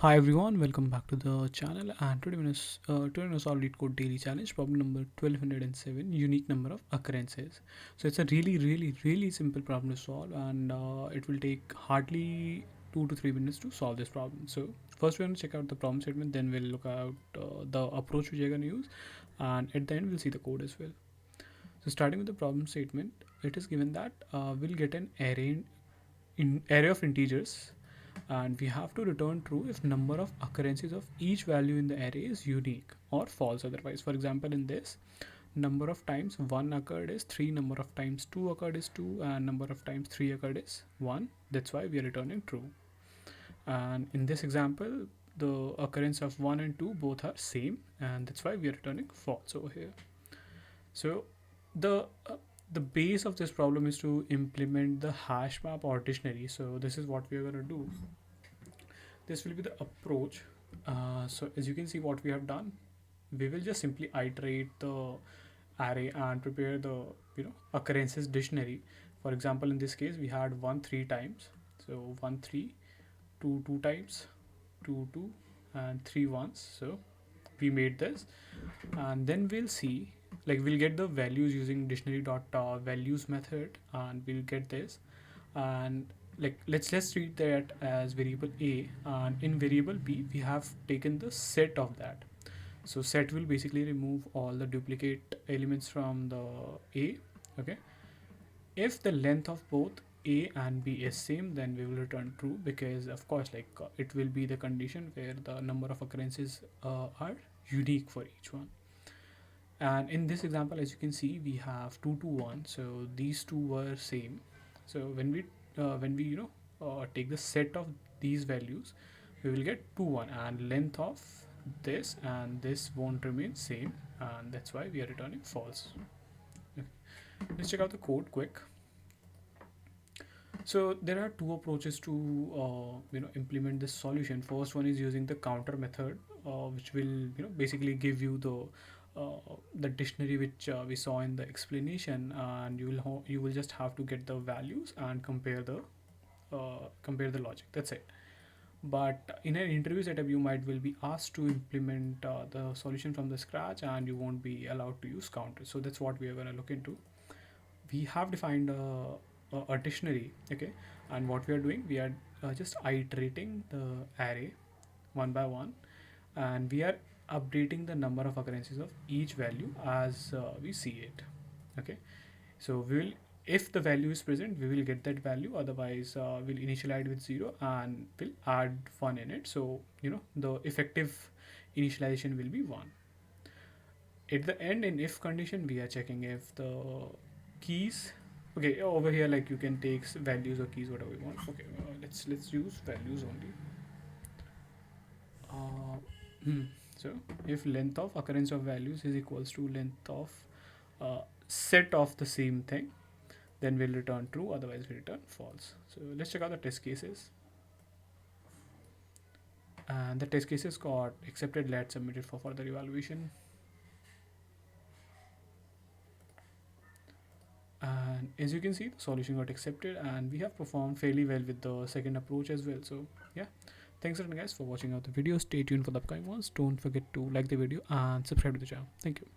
Hi everyone, welcome back to the channel. And today we solve Leetcode daily challenge problem number 1207, unique number of occurrences. So it's a really simple problem to solve, and it will take hardly 2 to 3 minutes to solve this problem. So first we're going to check out the problem statement, then we'll look at the approach which we're going to use, and at the end we'll see the code as well. So starting with the problem statement, it is given that we'll get an array of integers, and we have to return true if number of occurrences of each value in the array is unique or false otherwise. For example, in this, number of times 1 occurred is 3, number of times 2 occurred is 2, and number of times 3 occurred is 1. That's why we are returning true. And in this example, the occurrence of 1 and 2 both are same, and that's why we are returning false over here. So the uh, the base of this problem is to implement the hash map or dictionary. So this is what we are going to do. This will be the approach. So as you can see, what we have done, we will just simply iterate the array and prepare the occurrences dictionary. For example, in this case we had 1 3 times, so 1 3, 2 2 times, 2 2, and 3 once. So we made this, and then we'll see, like, we'll get the values using dictionary dot values method, and we'll get this. And like, let's treat that as variable a, and in variable b we have taken the set of that. So set will basically remove all the duplicate elements from the a. Okay, if the length of both a and b is same, then we will return true, because of course, like, it will be the condition where the number of occurrences are unique for each one. And in this example, as you can see, we have 2 to 1, so these two were same. So when we take the set of these values, we will get 2 1, and length of this and this won't remain same, and that's why we are returning false. Okay. Let's check out the code quick. So there are two approaches to implement this solution. First one is using the counter method, which will basically give you the dictionary which we saw in the explanation, and you will just have to get the values and compare the logic. That's it. But in an interview setup, you might will be asked to implement the solution from the scratch, and you won't be allowed to use counters. So that's what we are going to look into. We have defined a dictionary, okay, and what we are doing, we are just iterating the array one by one, and we are updating the number of occurrences of each value as we see it. Okay, so we will, if the value is present, we will get that value, otherwise we'll initialize with 0 and we'll add 1 in it. So the effective initialization will be 1. At the end, in if condition, we are checking if the keys, okay, over here, like, you can take values or keys, whatever you want. Okay, let's use values only. So if length of occurrence of values is equals to length of set of the same thing, then we'll return true, otherwise we return false. So let's check out the test cases. And the test cases got accepted. Let's submit it for further evaluation. And as you can see, the solution got accepted, and we have performed fairly well with the second approach as well. So yeah, thanks again guys for watching out the video. Stay tuned for the upcoming ones. Don't forget to like the video and subscribe to the channel. Thank you.